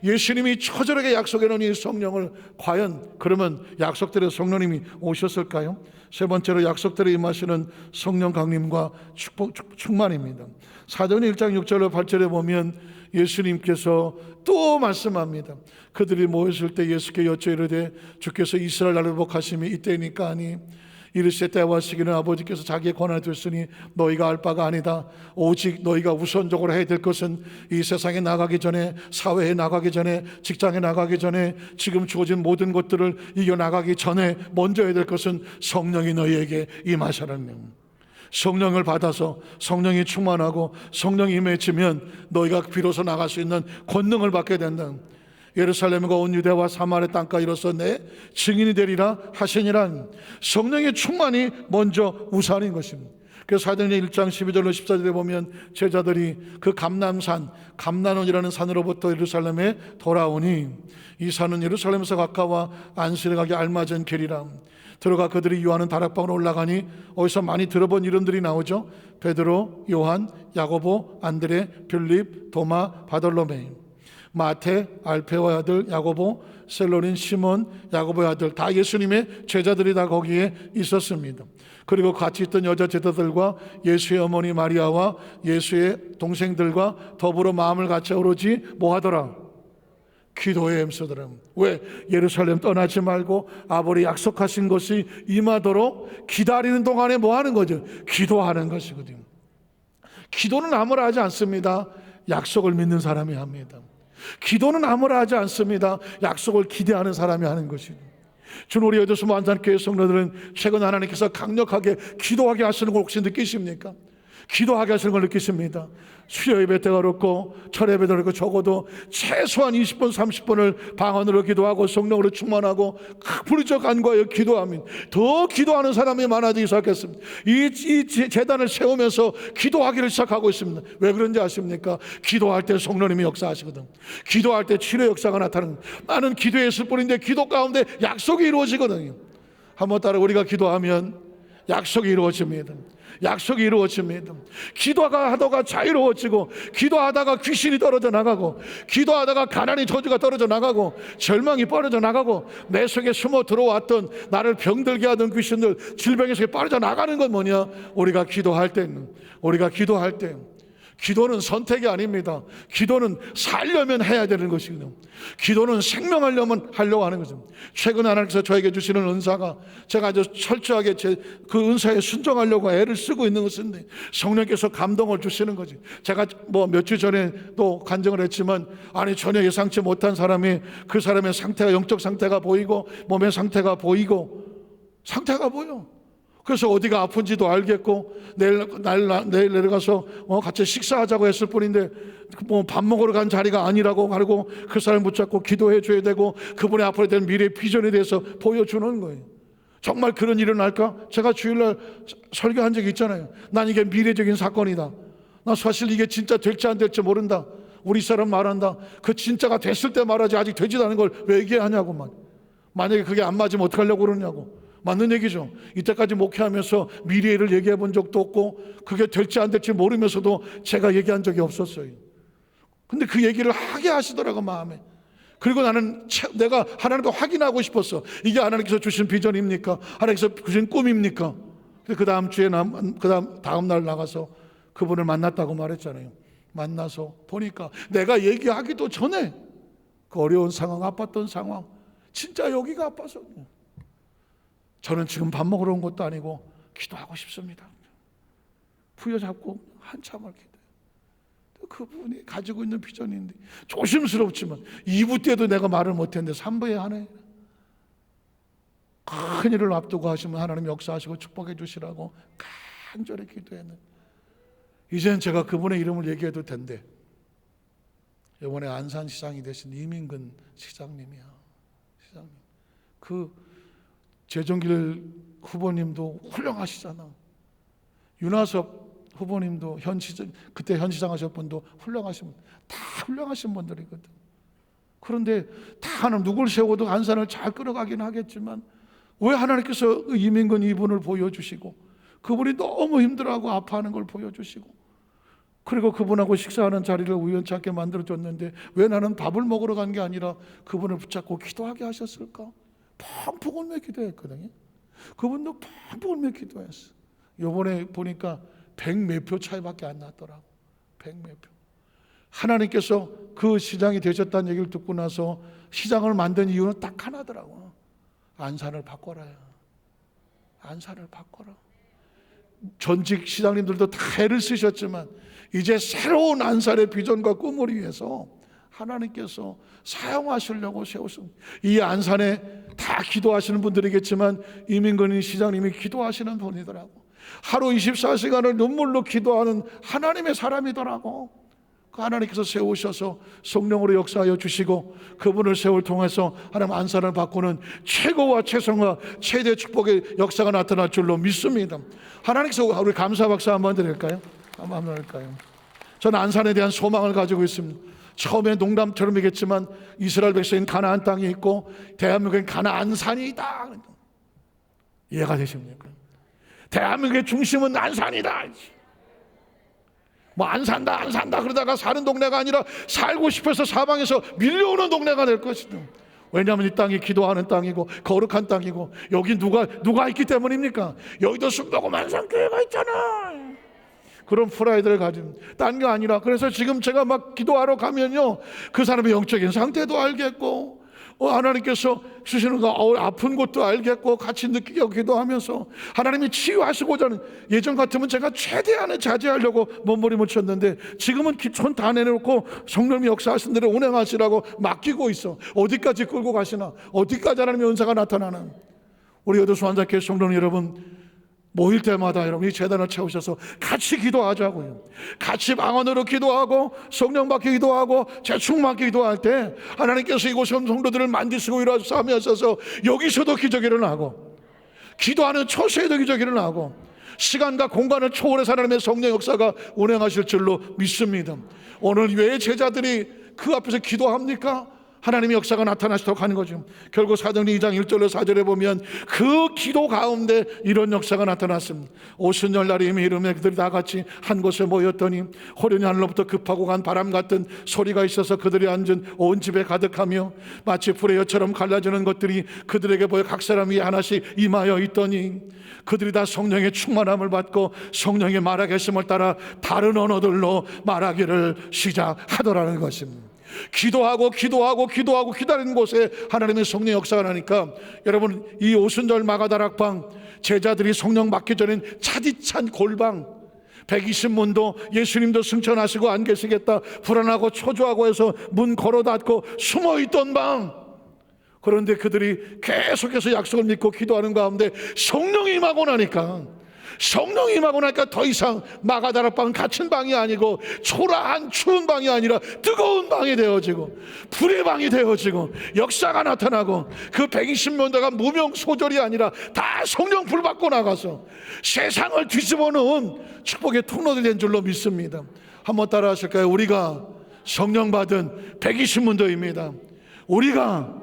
A: 예수님이 처절하게 약속해 놓은 이 성령을 과연 그러면 약속대로 성령님이 오셨을까요? 세 번째로 약속대로 임하시는 성령 강림과 충만입니다. 사도행전 1장 6절로 8절에 보면 예수님께서 또 말씀합니다. 그들이 모였을 때 예수께 여쭈어 이르되 주께서 이스라엘 나라를 회복하심이 이때니까 하니 이르시되 때와 시기는 아버지께서 자기의 권한에 두셨으니 너희가 알 바가 아니다. 오직 너희가 우선적으로 해야 될 것은 이 세상에 나가기 전에, 사회에 나가기 전에, 직장에 나가기 전에, 지금 주어진 모든 것들을 이겨나가기 전에 먼저 해야 될 것은 성령이 너희에게 임하시라는 것. 성령을 받아서 성령이 충만하고 성령이 임해지면 너희가 비로소 나갈 수 있는 권능을 받게 된다. 예루살렘과 온 유대와 사마리아 땅까지 이르러서 내 증인이 되리라 하시니라. 성령의 충만이 먼저 우선인 것입니다. 그래서 사도행전 1장 12절로 14절에 보면 제자들이 그 감람산 감난원이라는 산으로부터 예루살렘에 돌아오니 이 산은 예루살렘에서 가까워 안식일에 가기 알맞은 길이라. 들어가 그들이 요한은 다락방으로 올라가니 어디서 많이 들어본 이름들이 나오죠. 베드로, 요한, 야고보, 안드레, 빌립, 도마, 바돌로메, 마태, 알페오의 아들 야고보, 셀로닌, 시몬, 야고보의 아들, 다 예수님의 제자들이 다 거기에 있었습니다. 그리고 같이 있던 여자 제자들과 예수의 어머니 마리아와 예수의 동생들과 더불어 마음을 같이 오로지 뭐 하더라? 기도에 힘쓰더라. 왜? 예루살렘 떠나지 말고 아버지 약속하신 것이 임하도록 기다리는 동안에 뭐 하는 거죠? 기도하는 것이거든요. 기도는 아무나 하지 않습니다. 약속을 믿는 사람이 합니다. 기도는 아무나 하지 않습니다. 약속을 기대하는 사람이 하는 것이죠. 주는 우리 여도수 안산교회 성도들은 최근 하나님께서 강력하게 기도하게 하시는 걸 혹시 느끼십니까? 기도하게 하시는 걸 느끼십니다. 수요 예배 때가 그렇고 철 예배 때가 그렇고 적어도 최소한 20분 30분을 방언으로 기도하고 성령으로 충만하고 부르짖어 간구하여 기도하면 더 기도하는 사람이 많아지기 시작했습니다. 이 재단을 세우면서 기도하기를 시작하고 있습니다. 왜 그런지 아십니까? 기도할 때 성령님이 역사하시거든. 기도할 때 치료 역사가 나타나는. 나는 기도에 있을 뿐인데 기도 가운데 약속이 이루어지거든요. 한번 따라 우리가 기도하면 약속이 이루어집니다. 약속이 이루어집니다. 기도가 하다가 자유로워지고, 기도하다가 귀신이 떨어져 나가고, 기도하다가 가난이 저주가 떨어져 나가고, 절망이 빠져 나가고, 내 속에 숨어 들어왔던 나를 병들게 하던 귀신들, 질병에서 빠져 나가는 건 뭐냐? 우리가 기도할 때, 기도는 선택이 아닙니다. 기도는 살려면 해야 되는 것이거든요. 기도는 생명하려면 하려고 하는 거죠. 최근 하나님께서 저에게 주시는 은사가, 제가 아주 철저하게 그 은사에 순종하려고 애를 쓰고 있는 것인데, 성령께서 감동을 주시는 거지. 제가 뭐 몇 주 전에 또 간증을 했지만, 아니 전혀 예상치 못한 사람이, 그 사람의 상태가, 영적 상태가 보이고 몸의 상태가 보이고, 상태가 보여. 그래서 어디가 아픈지도 알겠고, 내일 내려가서 같이 식사하자고 했을 뿐인데, 뭐 밥 먹으러 간 자리가 아니라고 하고, 그 사람 붙잡고 기도해 줘야 되고, 그분의 앞으로 될 미래 비전에 대해서 보여주는 거예요. 정말 그런 일이 날까? 제가 주일날 설교한 적이 있잖아요. 난 이게 미래적인 사건이다. 나 사실 이게 진짜 될지 안 될지 모른다. 우리 사람 말한다. 그 진짜가 됐을 때 말하지, 아직 되지도 않은 걸 왜 얘기하냐고. 만약에 그게 안 맞으면 어떡하려고 그러냐고. 맞는 얘기죠. 이때까지 목회하면서 미래를 얘기해 본 적도 없고, 그게 될지 안 될지 모르면서도 제가 얘기한 적이 없었어요. 근데 그 얘기를 하게 하시더라고, 마음에. 그리고 나는 내가 하나님과 확인하고 싶었어. 이게 하나님께서 주신 비전입니까? 하나님께서 주신 꿈입니까? 근데 그 다음 주에 다음 날 나가서 그분을 만났다고 말했잖아요. 만나서 보니까 내가 얘기하기도 전에 그 어려운 상황, 아팠던 상황, 진짜 여기가 아파서, 저는 지금 밥 먹으러 온 것도 아니고 기도하고 싶습니다. 부여잡고 한참을 기도해요. 그분이 가지고 있는 비전인데, 조심스럽지만 2부 때도 내가 말을 못했는데 3부에 하네. 큰 일을 앞두고 하시면 하나님 역사하시고 축복해 주시라고 간절히 기도했는데, 이제는 제가 그분의 이름을 얘기해도 된대. 이번에 안산시장이 되신 이민근 시장님이야. 시장님. 그 재정길 후보님도 훌륭하시잖아. 윤하섭 후보님도 그때 현 시장 하셨던 분도 훌륭하신 분, 다 훌륭하신 분들이거든. 그런데 다 하나님 누굴 세워도 안산을 잘 끌어가긴 하겠지만, 왜 하나님께서 이민근 이분을 보여주시고, 그분이 너무 힘들어하고 아파하는 걸 보여주시고, 그리고 그분하고 식사하는 자리를 우연찮게 만들어줬는데 왜 나는 밥을 먹으러 간 게 아니라 그분을 붙잡고 기도하게 하셨을까? 펑펑 울며 기도했거든요. 그분도 펑펑 울며 기도했어. 요번에 보니까 100몇 표 차이밖에 안 났더라고. 100몇 표. 하나님께서 그 시장이 되셨다는 얘기를 듣고 나서 시장을 만든 이유는 딱 하나더라고. 안산을 바꿔라요. 안산을 바꿔라. 전직 시장님들도 다 애를 쓰셨지만 이제 새로운 안산의 비전과 꿈을 위해서 하나님께서 사용하시려고 세웠습니다. 이 안산에 다 기도하시는 분들이겠지만 이민근 시장님이 기도하시는 분이더라고. 하루 24시간을 눈물로 기도하는 하나님의 사람이더라고. 그 하나님께서 세우셔서 성령으로 역사하여 주시고, 그분을 세월 통해서 하나님 안산을 바꾸는 최고와 최선과 최대 축복의 역사가 나타날 줄로 믿습니다. 하나님께서 우리 감사 박수 한번 드릴까요? 한번 드릴까요? 저는 안산에 대한 소망을 가지고 있습니다. 처음에 농담처럼이겠지만 이스라엘 백성인 가나안 땅이 있고 대한민국엔 가나안산이 있다. 이해가 되십니까? 대한민국의 중심은 안산이다. 뭐 안 산다 그러다가 사는 동네가 아니라 살고 싶어서 사방에서 밀려오는 동네가 될 것이다. 왜냐하면 이 땅이 기도하는 땅이고 거룩한 땅이고, 여기 누가 있기 때문입니까? 여기도 순복음 안산교회가 있잖아. 그런 프라이드를 가진, 딴 게 아니라. 그래서 지금 제가 막 기도하러 가면요, 그 사람의 영적인 상태도 알겠고, 하나님께서 주시는 거 아픈 것도 알겠고 같이 느끼게 기도하면서 하나님이 치유하시고자 하는, 예전 같으면 제가 최대한의 자제하려고 몸부림을 쳤는데 지금은 손 다 내놓고 성령님이 역사하신 대로 운행하시라고 맡기고 있어. 어디까지 끌고 가시나, 어디까지 하나님의 은사가 나타나나. 우리 여도수 환자교회 성도님 여러분, 모일 때마다 여러분이 제단을 채우셔서 같이 기도하자고요. 같이 방언으로 기도하고 성령 받기 기도하고 재충 받기 기도할 때 하나님께서 이곳 성도들을 만지시고 일하셔서 여기서도 기적이 일어나고, 기도하는 처소에도 기적이 일어나고, 시간과 공간을 초월해서 하나님의 성령 역사가 운행하실 줄로 믿습니다. 오늘 왜 제자들이 그 앞에서 기도합니까? 하나님의 역사가 나타나시도록 하는 거죠. 결국 사도행전 2장 1절로 4절에 보면 그 기도 가운데 이런 역사가 나타났습니다. 오순절 날이 이미 이르매 그들이 다 같이 한 곳에 모였더니 호련히 하늘로부터 급하고 간 바람 같은 소리가 있어서 그들이 앉은 온 집에 가득하며 마치 불의 여처럼 갈라지는 것들이 그들에게 보여 각 사람 위에 하나씩 임하여 있더니 그들이 다 성령의 충만함을 받고 성령의 말하겠음을 따라 다른 언어들로 말하기를 시작하더라는 것입니다. 기도하고 기다리는 곳에 하나님의 성령 역사가 나니까, 여러분, 이 오순절 마가다락방 제자들이 성령 받기 전엔 차디찬 골방, 120문도 예수님도 승천하시고 안 계시겠다 불안하고 초조하고 해서 문 걸어 닫고 숨어 있던 방. 그런데 그들이 계속해서 약속을 믿고 기도하는 가운데 성령이 임하고 나니까 더 이상 마가다락방은 갇힌 방이 아니고 초라한 추운 방이 아니라 뜨거운 방이 되어지고 불의 방이 되어지고 역사가 나타나고, 그 120명대가 무명소절이 아니라 다 성령 불 받고 나가서 세상을 뒤집어 놓은 축복의 통로들이 된 줄로 믿습니다. 한번 따라 하실까요? 우리가 성령 받은 120문도입니다. 우리가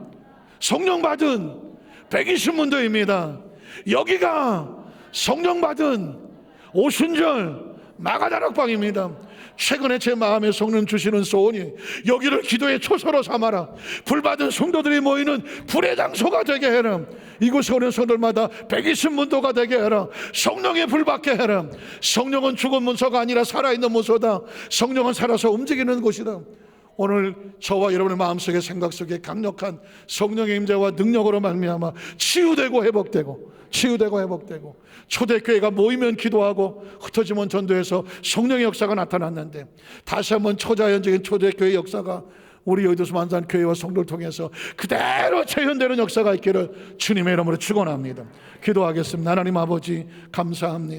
A: 성령 받은 120문도입니다. 여기가 성령 받은 오순절 마가다락방입니다. 최근에 제 마음에 성령 주시는 소원이, 여기를 기도의 초소로 삼아라. 불받은 성도들이 모이는 불의 장소가 되게 해라. 이곳에 오는 성도들마다 120문도가 되게 해라. 성령의 불 받게 해라. 성령은 죽은 문서가 아니라 살아있는 문서다. 성령은 살아서 움직이는 곳이다. 오늘 저와 여러분의 마음속에 생각 속에 강력한 성령의 임재와 능력으로 말미암아 치유되고 회복되고 초대교회가 모이면 기도하고 흩어지면 전도해서 성령의 역사가 나타났는데, 다시 한번 초자연적인 초대교회 역사가 우리 여의도수 만산교회와 성도를 통해서 그대로 재현되는 역사가 있기를 주님의 이름으로 축원합니다. 기도하겠습니다. 하나님 아버지 감사합니다.